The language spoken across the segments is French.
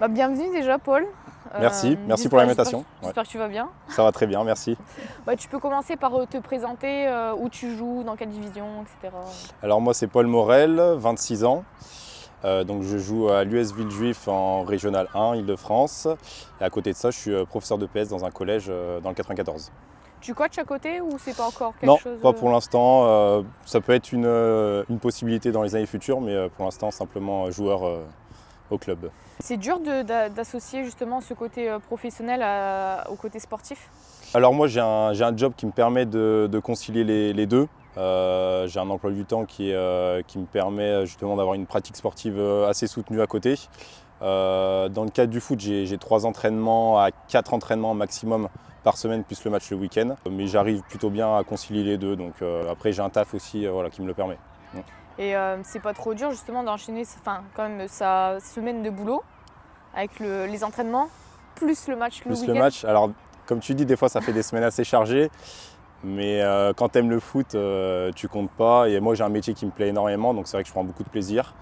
Bienvenue déjà Paul. Merci pour l'invitation. J'espère que tu vas bien. Ça va très bien, merci. Tu peux commencer par te présenter, où tu joues, dans quelle division, etc. Alors moi c'est Paul Morel, 26 ans. Donc je joue à l'US Villejuif en Régional 1, Île-de-France. Et à côté de ça, je suis professeur de PS dans un collège dans le 94. Tu coaches à côté ou c'est pas encore quelque Non, chose pas pour l'instant. Ça peut être une possibilité dans les années futures, mais pour l'instant simplement joueur au club. C'est dur d'associer justement ce côté professionnel au côté sportif? Alors moi j'ai un job qui me permet de concilier les deux. J'ai un emploi du temps qui me permet justement d'avoir une pratique sportive assez soutenue à côté. Dans le cadre du foot, j'ai 3 entraînements à 4 entraînements maximum par semaine, plus le match le week-end. Mais j'arrive plutôt bien à concilier les deux. Donc après j'ai un taf aussi qui me le permet. Et c'est pas trop dur justement d'enchaîner quand même sa semaine de boulot avec les entraînements, plus le match le Plus week-end? le match, alors comme tu dis, des fois ça fait des semaines assez chargées. Mais quand tu aimes le foot, tu comptes pas. Et moi j'ai un métier qui me plaît énormément, donc c'est vrai que je prends beaucoup de plaisir.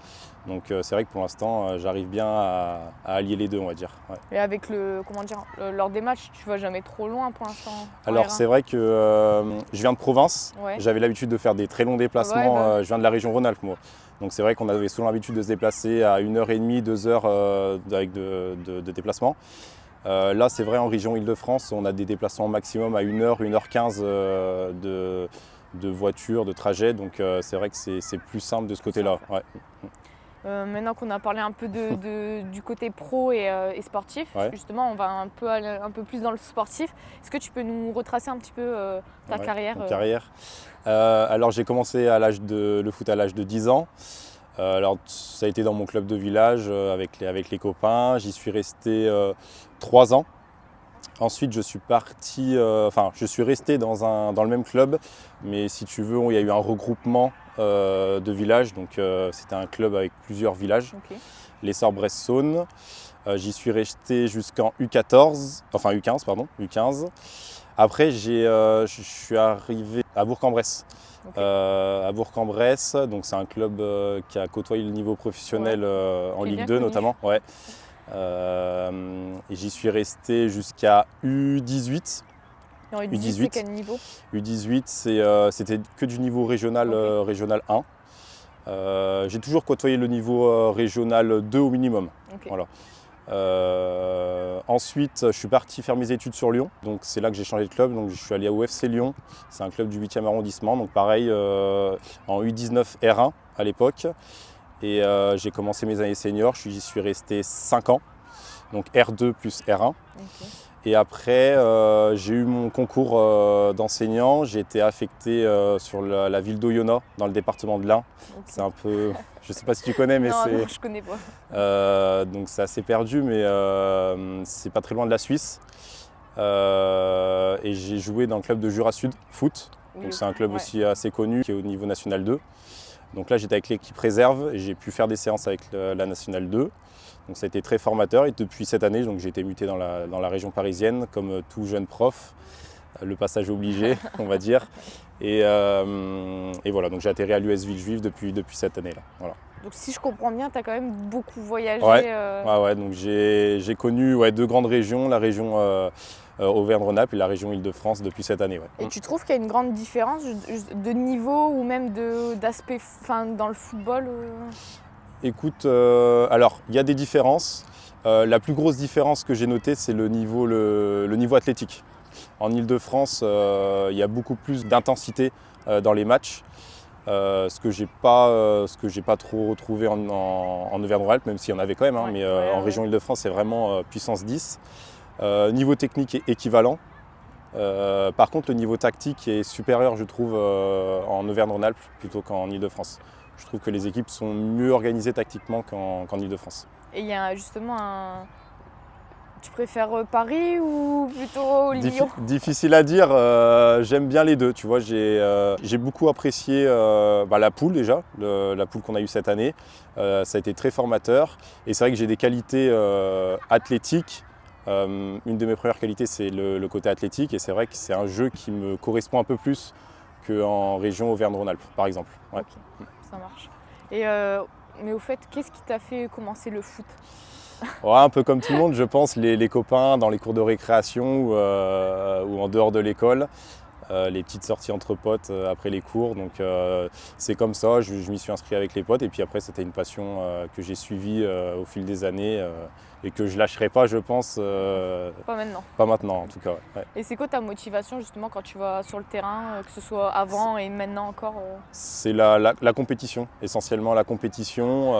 Donc c'est vrai que pour l'instant j'arrive bien à allier les deux, on va dire. Ouais. Et avec lors des matchs, tu vas jamais trop loin pour l'instant? Alors c'est vrai que je viens de province, Ouais. j'avais l'habitude de faire des très longs déplacements, Ouais, je viens de la région Rhône-Alpes moi. Donc c'est vrai qu'on avait souvent l'habitude de se déplacer à 1h30, 2h avec de déplacement. Là c'est vrai en région Île-de-France, on a des déplacements maximum à 1h, 1h15 de voiture, de trajet. Donc c'est vrai que c'est plus simple de ce côté-là. Ouais. Maintenant qu'on a parlé un peu du côté pro et sportif, Ouais. justement, on va aller un peu plus dans le sportif. Est-ce que tu peux nous retracer un petit peu ta Ouais, carrière mon carrière. Alors j'ai commencé le foot à l'âge de 10 ans. Alors ça a été dans mon club de village avec les copains. J'y suis resté 3 ans. Ensuite je suis resté dans le même club, mais si tu veux, il y a eu un regroupement de villages. Donc c'était un club avec plusieurs villages. Okay. L'Essor-Bresse-Saône. J'y suis resté jusqu'en U15, pardon, U15. Après, je suis arrivé à Bourg-en-Bresse. Okay. À Bourg-en-Bresse, donc c'est un club qui a côtoyé le niveau professionnel en Ligue 2 notamment. Ouais. Et j'y suis resté jusqu'à U18. Et en U18, c'est quel niveau? U18, c'était que du niveau régional, Okay. Régional 1. J'ai toujours côtoyé le niveau régional 2 au minimum. Okay. Voilà. Ensuite, je suis parti faire mes études sur Lyon. Donc c'est là que j'ai changé de club. Donc je suis allé au FC Lyon. C'est un club du 8e arrondissement. Donc pareil, en U19 R1 à l'époque. Et j'ai commencé mes années seniors. J'y suis resté 5 ans. Donc R2 plus R1. Okay. Et après, j'ai eu mon concours d'enseignant. J'ai été affecté sur la ville d'Oyonnax, dans le département de l'Ain. Okay. C'est un peu, je ne sais pas si tu connais, mais non, c'est. Non, je connais pas. Donc c'est assez perdu, mais c'est pas très loin de la Suisse. Et j'ai joué dans le club de Jura Sud Foot. Donc c'est un club aussi assez connu, qui est au niveau national 2. Donc là, j'étais avec l'équipe réserve et j'ai pu faire des séances avec la nationale 2. Donc ça a été très formateur. Et depuis cette année, j'ai été muté dans la région parisienne comme tout jeune prof. Le passage obligé, on va dire. Et voilà, donc j'ai atterri à l'US Villejuif depuis cette année-là. Voilà. Donc si je comprends bien, tu as quand même beaucoup voyagé. Ouais, donc j'ai connu 2 grandes régions, la région Auvergne-Rhône-Alpes et la région Île-de-France depuis cette année. Ouais. Et tu trouves qu'il y a une grande différence de niveau ou même d'aspect dans le football Écoute, alors il y a des différences. La plus grosse différence que j'ai notée, c'est le niveau athlétique. En Île-de-France, il y a beaucoup plus d'intensité dans les matchs. Ce que j'ai pas trop retrouvé en Auvergne-Rhône-Alpes, même s'il y en avait quand même, mais en région Île-de-France, c'est vraiment puissance 10. Niveau technique est équivalent. Par contre, le niveau tactique est supérieur, je trouve, en Auvergne-Rhône-Alpes plutôt qu'en Île-de-France. Je trouve que les équipes sont mieux organisées tactiquement qu'en Île-de-France. Et il y a justement Tu préfères Paris ou plutôt Lyon? Difficile à dire, j'aime bien les deux. Tu vois, j'ai beaucoup apprécié la poule déjà, la poule qu'on a eue cette année. Ça a été très formateur et c'est vrai que j'ai des qualités athlétiques. Une de mes premières qualités, c'est le côté athlétique et c'est vrai que c'est un jeu qui me correspond un peu plus qu'en région Auvergne-Rhône-Alpes, par exemple. Ouais. Ok, ça marche. Mais au fait, qu'est-ce qui t'a fait commencer le foot Ouais, un peu comme tout le monde, je pense, les copains dans les cours de récréation ou en dehors de l'école. Les petites sorties entre potes après les cours. Donc c'est comme ça, je m'y suis inscrit avec les potes et puis après c'était une passion que j'ai suivie au fil des années et que je lâcherai pas, je pense. Pas maintenant. Pas maintenant en tout cas. Ouais. Et c'est quoi ta motivation justement quand tu vas sur le terrain, que ce soit avant et maintenant encore C'est la compétition, essentiellement la compétition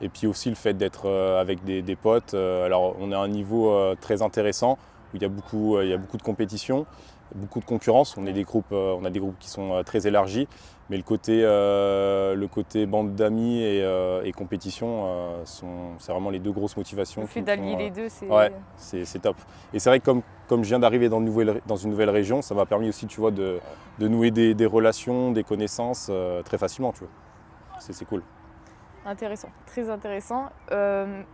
et puis aussi le fait d'être avec des potes. Alors on est à un niveau très intéressant où il y a beaucoup de compétition. Beaucoup de concurrence, on a des groupes qui sont très élargis, mais le côté bande d'amis et compétition, c'est vraiment les deux grosses motivations. Le fait d'allier les deux, c'est... Ouais, c'est top. Et c'est vrai que comme je viens d'arriver dans une nouvelle région, ça m'a permis aussi, tu vois, de nouer des relations, des connaissances très facilement, tu vois. C'est cool. Intéressant, très intéressant.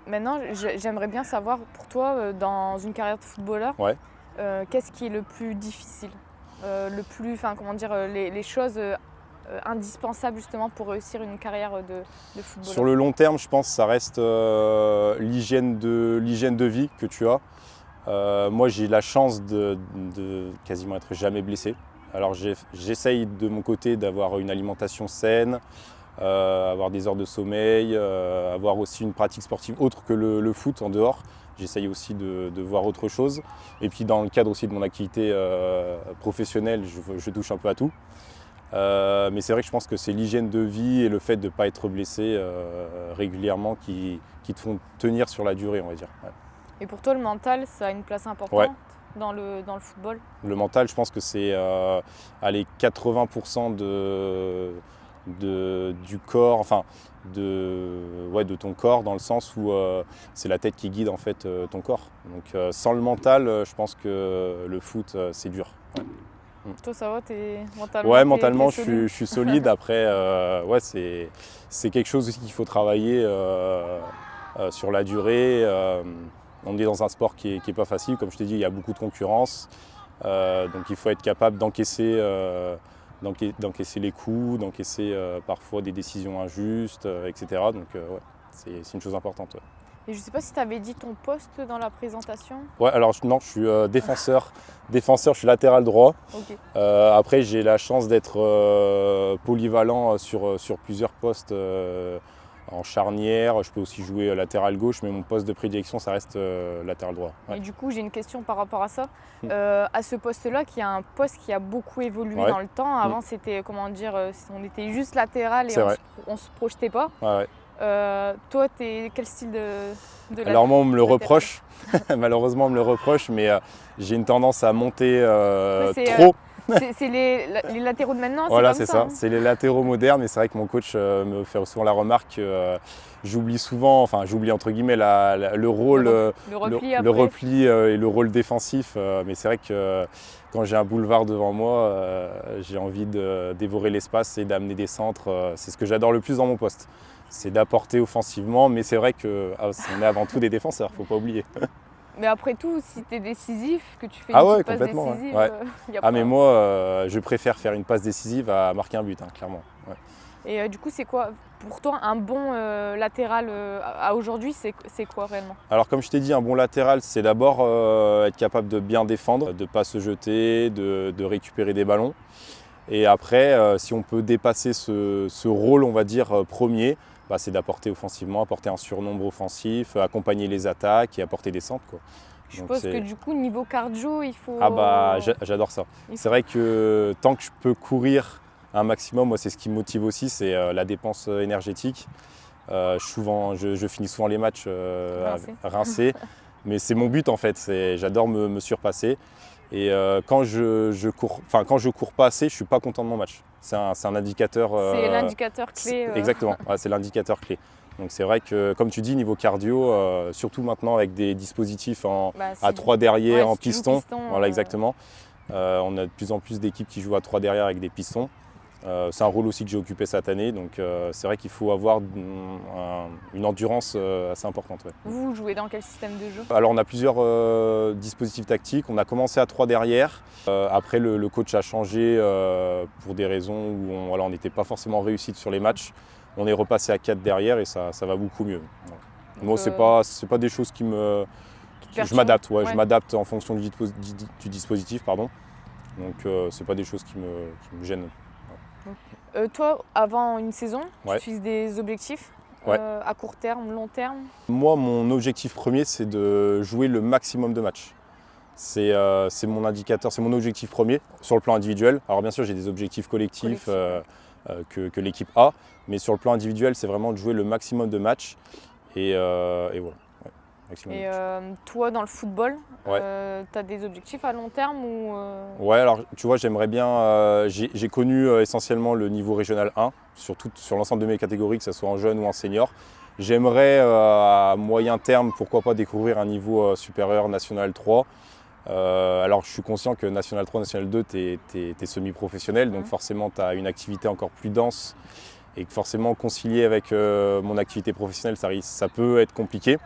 Maintenant, j'aimerais bien savoir, pour toi, dans une carrière de footballeur, Ouais. Qu'est-ce qui est le plus difficile, les choses indispensables justement pour réussir une carrière de footballeur? Sur le long terme, je pense que ça reste l'hygiène de vie que tu as. Moi, j'ai la chance de quasiment être jamais blessé. Alors j'essaye de mon côté d'avoir une alimentation saine, avoir des heures de sommeil, avoir aussi une pratique sportive autre que le foot en dehors. J'essaye aussi de voir autre chose. Et puis dans le cadre aussi de mon activité professionnelle, je touche un peu à tout. Mais c'est vrai que je pense que c'est l'hygiène de vie et le fait de ne pas être blessé régulièrement qui te font tenir sur la durée, on va dire. Ouais. Et pour toi, le mental, ça a une place importante dans le football? Le mental, je pense que c'est 80% du corps, enfin de ton corps, dans le sens où c'est la tête qui guide en fait ton corps. Donc sans le mental, je pense que le foot c'est dur. Ouais. Toi ça va, mentalement? Ouais, mentalement t'es je suis solide. Après c'est quelque chose aussi qu'il faut travailler sur la durée. On est dans un sport qui est pas facile, comme je t'ai dit, il y a beaucoup de concurrence. Donc il faut être capable d'encaisser les coups, d'encaisser parfois des décisions injustes, etc. Donc c'est une chose importante. Ouais. Et je ne sais pas si tu avais dit ton poste dans la présentation? Ouais, alors non, je suis défenseur, je suis latéral droit. Okay. Après, j'ai la chance d'être polyvalent sur plusieurs postes en charnière. Je peux aussi jouer latéral gauche, mais mon poste de prédilection, ça reste latéral droit. Ouais. Et du coup, j'ai une question par rapport à ça. À ce poste-là, qui est un poste qui a beaucoup évolué dans le temps. Avant, c'était, on était juste latéral et on ne se projetait pas. Ouais. Toi, quel style de Alors moi, on me le reproche. Malheureusement, on me le reproche, mais j'ai une tendance à monter trop. C'est les latéraux de maintenant, voilà, c'est ça. Hein. C'est les latéraux modernes, et c'est vrai que mon coach me fait souvent la remarque que j'oublie entre guillemets le rôle, le repli et le rôle défensif. Mais c'est vrai que quand j'ai un boulevard devant moi, j'ai envie de dévorer l'espace et d'amener des centres. C'est ce que j'adore le plus dans mon poste. C'est d'apporter offensivement, mais c'est vrai qu'on est avant tout des défenseurs, faut pas oublier. Mais après tout, si tu es décisif, que tu fais une passe décisive, mais moi, je préfère faire une passe décisive à marquer un but, clairement. Ouais. Et du coup, c'est quoi pour toi un bon latéral à aujourd'hui, c'est quoi réellement? Alors comme je t'ai dit, un bon latéral, c'est d'abord être capable de bien défendre, de ne pas se jeter, de récupérer des ballons. Et après, si on peut dépasser ce rôle, on va dire, premier, c'est d'apporter offensivement, apporter un surnombre offensif, accompagner les attaques et apporter des centres, quoi. Je suppose que du coup, niveau cardio, il faut... J'adore ça. C'est vrai que tant que je peux courir un maximum, moi c'est ce qui me motive aussi, c'est la dépense énergétique. Je finis souvent les matchs rincés, mais c'est mon but en fait, j'adore me surpasser. Et quand je cours pas assez, je suis pas content de mon match. C'est un indicateur. C'est l'indicateur clé. Exactement, c'est l'indicateur clé. Donc c'est vrai que, comme tu dis, niveau cardio, surtout maintenant avec des dispositifs à 3 derrière, en piston. Voilà, exactement. On a de plus en plus d'équipes qui jouent à 3 derrière avec des pistons. C'est un rôle aussi que j'ai occupé cette année, donc c'est vrai qu'il faut avoir une endurance assez importante. Ouais. Vous jouez dans quel système de jeu? Alors on a plusieurs dispositifs tactiques. On a commencé à 3 derrière. Après le coach a changé pour des raisons où on n'était pas forcément réussi sur les matchs. On est repassé à 4 derrière et ça va beaucoup mieux. Ouais. Moi, c'est pas des choses qui me... Je m'adapte, je m'adapte en fonction du dispositif, pardon. Donc, c'est pas des choses qui me gênent. Toi, avant une saison, tu fixes des objectifs à court terme, long terme? Moi, mon objectif premier, c'est de jouer le maximum de matchs. C'est mon indicateur, c'est mon objectif premier sur le plan individuel. Alors bien sûr, j'ai des objectifs collectifs que l'équipe a, mais sur le plan individuel, c'est vraiment de jouer le maximum de matchs. Et voilà. Et toi, dans le football, tu as des objectifs à long terme ou Ouais, alors tu vois, j'aimerais bien. J'ai connu essentiellement le niveau régional 1, sur l'ensemble de mes catégories, que ce soit en jeune ou en senior. J'aimerais à moyen terme, pourquoi pas, découvrir un niveau supérieur national 3. Alors je suis conscient que National 3, National 2, tu es semi-professionnel, donc forcément tu as une activité encore plus dense et que forcément concilier avec mon activité professionnelle, ça peut être compliqué.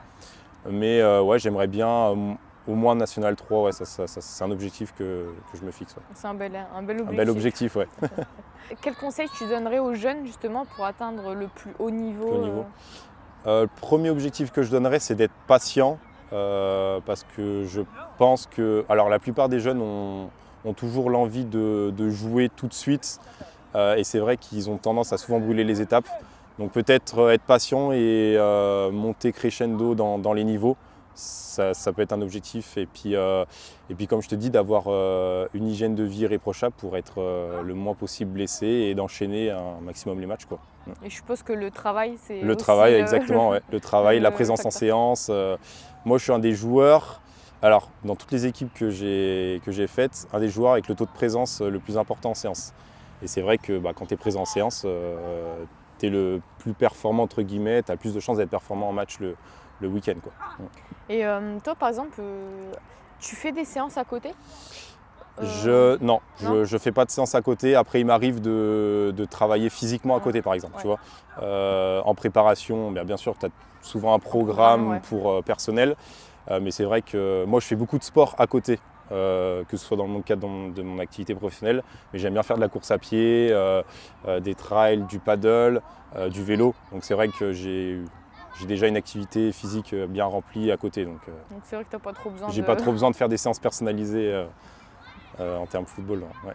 Mais j'aimerais bien au moins National 3, c'est un objectif que je me fixe. C'est un bel objectif. Un bel objectif, ouais. Quel conseil tu donnerais aux jeunes justement pour atteindre le plus haut niveau? Le premier objectif que je donnerais, c'est d'être patient. Parce que je pense que la plupart des jeunes ont toujours l'envie de jouer tout de suite et c'est vrai qu'ils ont tendance à souvent brûler les étapes. Donc peut-être être patient et monter crescendo dans les niveaux, ça peut être un objectif. Et puis comme je te dis, d'avoir une hygiène de vie irréprochable pour être le moins possible blessé et d'enchaîner un maximum les matchs, quoi. Et je suppose que le travail, c'est le travail, exactement, le travail, la présence en séance. Moi, je suis un des joueurs, alors dans toutes les équipes que j'ai faites, un des joueurs avec le taux de présence le plus important en séance. Et c'est vrai que quand tu es présent en séance, tu es le plus performant, entre guillemets, tu as plus de chances d'être performant en match le week-end, quoi. Et toi, par exemple, tu fais des séances à côté? Non, je fais pas de séance à côté. Après, il m'arrive de travailler physiquement à côté, par exemple. Tu vois, en préparation, bien sûr, tu as souvent un programme pour personnel. Mais c'est vrai que moi, je fais beaucoup de sport à côté, que ce soit dans le cadre de mon activité professionnelle. Mais j'aime bien faire de la course à pied, des trails, du paddle, du vélo. Donc c'est vrai que j'ai déjà une activité physique bien remplie à côté. Donc c'est vrai que tu n'as pas trop besoin pas trop besoin de faire des séances personnalisées. En termes football, ouais.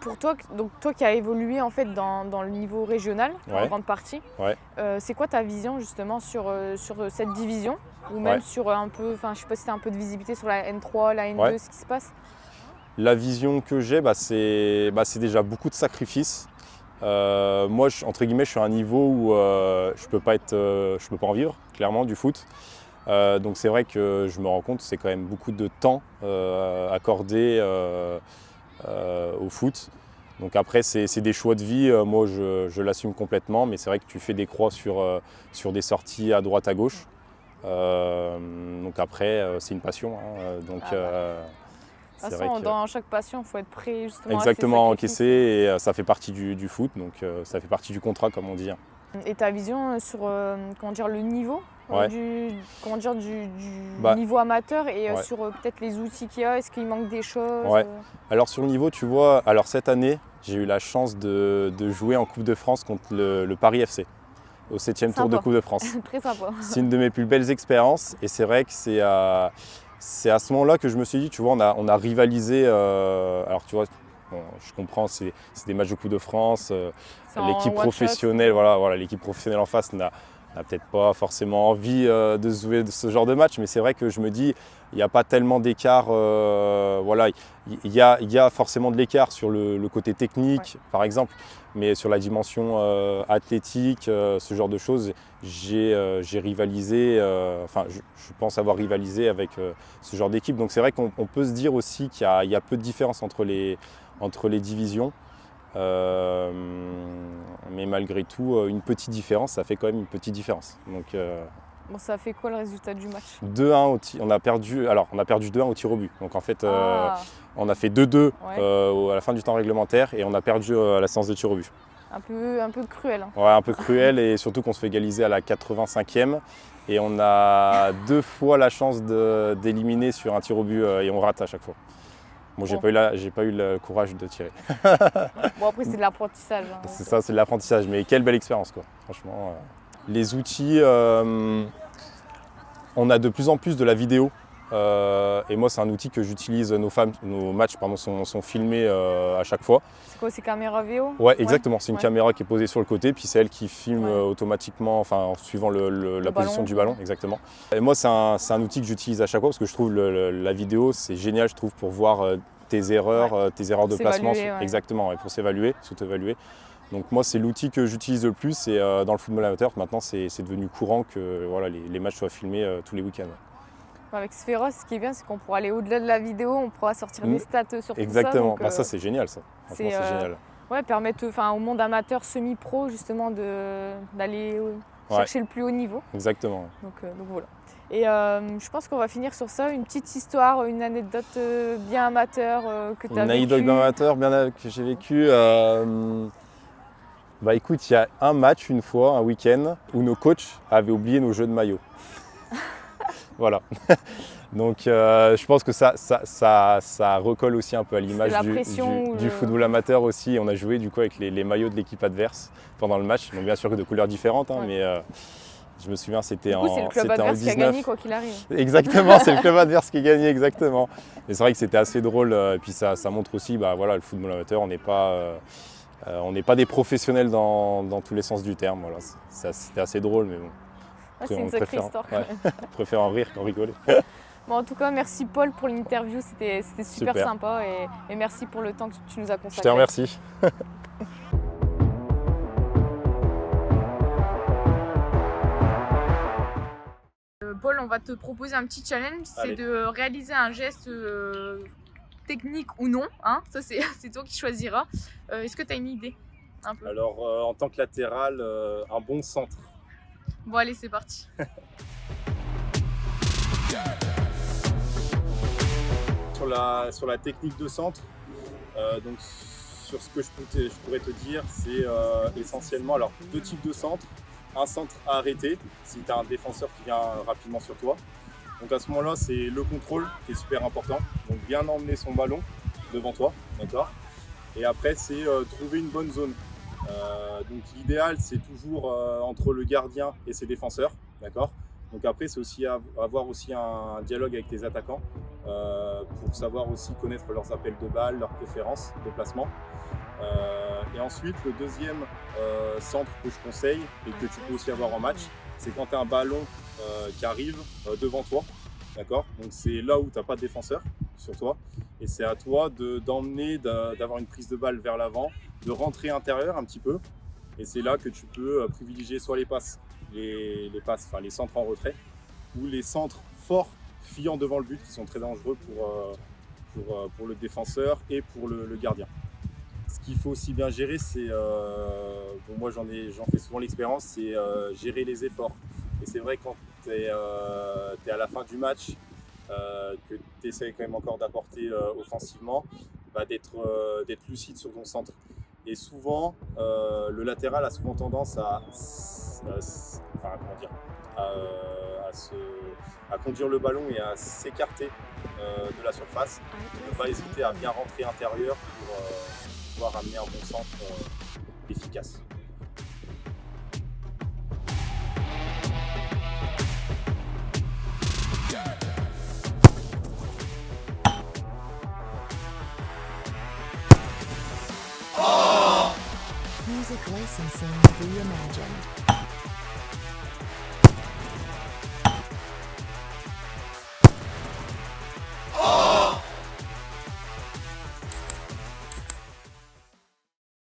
Pour toi, donc toi qui as évolué en fait dans le niveau régional en grande partie, c'est quoi ta vision justement sur cette division ou même sur un peu, je sais pas si tu as un peu de visibilité sur la N3, la N2, ce qui se passe? La vision que j'ai, c'est déjà beaucoup de sacrifices. Moi, entre guillemets, je suis à un niveau où je peux pas en vivre, clairement, du foot. Donc c'est vrai que je me rends compte que c'est quand même beaucoup de temps accordé au foot. Donc après c'est des choix de vie, moi je l'assume complètement, mais c'est vrai que tu fais des croix sur des sorties à droite à gauche. Donc après c'est une passion. Donc, de toute façon, dans chaque passion, il faut être prêt justement exactement à encaisser et ça fait partie du foot, donc ça fait partie du contrat comme on dit. Et ta vision sur le niveau du niveau amateur et sur peut-être les outils qu'il y a, est-ce qu'il manque des choses? Alors sur le niveau, tu vois, cette année, j'ai eu la chance de jouer en Coupe de France contre le Paris FC, au 7e tour de Coupe de France. Très sympa. C'est une de mes plus belles expériences et c'est vrai que c'est à ce moment-là que je me suis dit, tu vois, on a rivalisé, alors tu vois, bon, je comprends, c'est des matchs de Coupe de France, l'équipe professionnelle, l'équipe professionnelle en face n'a peut-être pas forcément envie de jouer de ce genre de match, mais c'est vrai que je me dis, il n'y a pas tellement d'écart, il y a forcément de l'écart sur le côté technique, par exemple, mais sur la dimension athlétique, ce genre de choses, j'ai rivalisé, je pense avoir rivalisé avec ce genre d'équipe. Donc c'est vrai qu'on peut se dire aussi qu'il y a peu de différence entre les divisions. Mais malgré tout, une petite différence, ça fait quand même une petite différence. Donc, bon, ça a fait quoi le résultat du match? 2-1 on a perdu 2-1 au tir au but. Donc en fait, on a fait 2-2 à la fin du temps réglementaire et on a perdu à la séance de tir au but. Un peu cruel. Hein. Ouais, un peu cruel et surtout qu'on se fait égaliser à la 85e et on a 2 fois la chance d'éliminer sur un tir au but et on rate à chaque fois. Bon, j'ai pas eu le courage de tirer. Bon, après, c'est de l'apprentissage. Hein, c'est ça, c'est de l'apprentissage. Mais quelle belle expérience, quoi. Franchement, les outils, On a de plus en plus de la vidéo. Et moi, c'est un outil que j'utilise. Nos matchs sont filmés à chaque fois. C'est quoi, c'est caméra VO? Ouais, exactement. C'est une caméra qui est posée sur le côté, puis c'est elle qui filme automatiquement, enfin en suivant la position du ballon, exactement. Et moi, c'est un outil que j'utilise à chaque fois parce que je trouve la vidéo, c'est génial, je trouve, pour voir tes erreurs de placement. Exactement, et pour s'auto-évaluer. Donc moi, c'est l'outil que j'utilise le plus. Et dans le football amateur, maintenant, c'est devenu courant que voilà, les matchs soient filmés tous les week-ends. Avec Spheros, ce qui est bien, c'est qu'on pourra aller au-delà de la vidéo, on pourra sortir des stats sur tout ça. Exactement, ça c'est génial ça. Franchement, c'est génial. Ouais, permettre au monde amateur semi-pro justement d'aller chercher le plus haut niveau. Exactement. Donc voilà. Et je pense qu'on va finir sur ça, une petite histoire, une anecdote bien amateur que tu as vécue. Une anecdote bien amateur que j'ai vécue. Bah écoute, il y a un match une fois, un week-end, où nos coachs avaient oublié nos jeux de maillot. Voilà. Donc je pense que ça recolle aussi un peu à l'image du football amateur aussi. On a joué du coup avec les maillots de l'équipe adverse pendant le match. Donc bien sûr de couleurs différentes, mais je me souviens c'était en 19. C'est le club adverse qui a gagné quoi qu'il arrive. Exactement, c'est le club adverse qui a gagné, exactement. Et c'est vrai que c'était assez drôle. Et puis ça montre aussi, voilà, le football amateur, on n'est pas des professionnels dans tous les sens du terme. Voilà. C'était assez drôle, mais bon. C'est une sacrée histoire. On préfère en rire qu'en rigoler. Bon, en tout cas, merci Paul pour l'interview, c'était super sympa et merci pour le temps que tu nous as consacré. Je te remercie. Paul, on va te proposer un petit challenge, c'est de réaliser un geste technique ou non, hein. Ça c'est toi qui choisiras. Est-ce que tu as une idée un peu? Alors en tant que latéral, un bon centre. Bon allez, c'est parti. Sur la technique de centre, donc sur ce que je pourrais te dire, c'est essentiellement deux types de centres. Un centre à arrêter si tu as un défenseur qui vient rapidement sur toi. Donc à ce moment-là, c'est le contrôle qui est super important. Donc bien emmener son ballon devant toi, d'accord. Et après, c'est trouver une bonne zone. Donc l'idéal, c'est toujours entre le gardien et ses défenseurs, d'accord. Donc après, c'est aussi avoir aussi un dialogue avec tes attaquants pour savoir aussi connaître leurs appels de balles, leurs préférences de placement. Et ensuite, le deuxième centre que je conseille et que tu peux aussi avoir en match, c'est quand tu as un ballon qui arrive devant toi, d'accord. Donc c'est là où tu n'as pas de défenseur sur toi et c'est à toi d'emmener, d'avoir une prise de balle vers l'avant, de rentrer intérieur un petit peu et c'est là que tu peux privilégier soit les passes, les centres en retrait ou les centres forts fuyant devant le but qui sont très dangereux pour le défenseur et pour le gardien. Ce qu'il faut aussi bien gérer, c'est, moi j'en fais souvent l'expérience, c'est gérer les efforts. Et c'est vrai quand tu es à la fin du match, que tu essaies quand même encore d'apporter offensivement, d'être lucide sur ton centre. Et souvent, le latéral a souvent tendance à conduire le ballon et à s'écarter de la surface. Ne pas hésiter à bien rentrer intérieur pour pouvoir amener un bon centre efficace. Music licensing reimagined.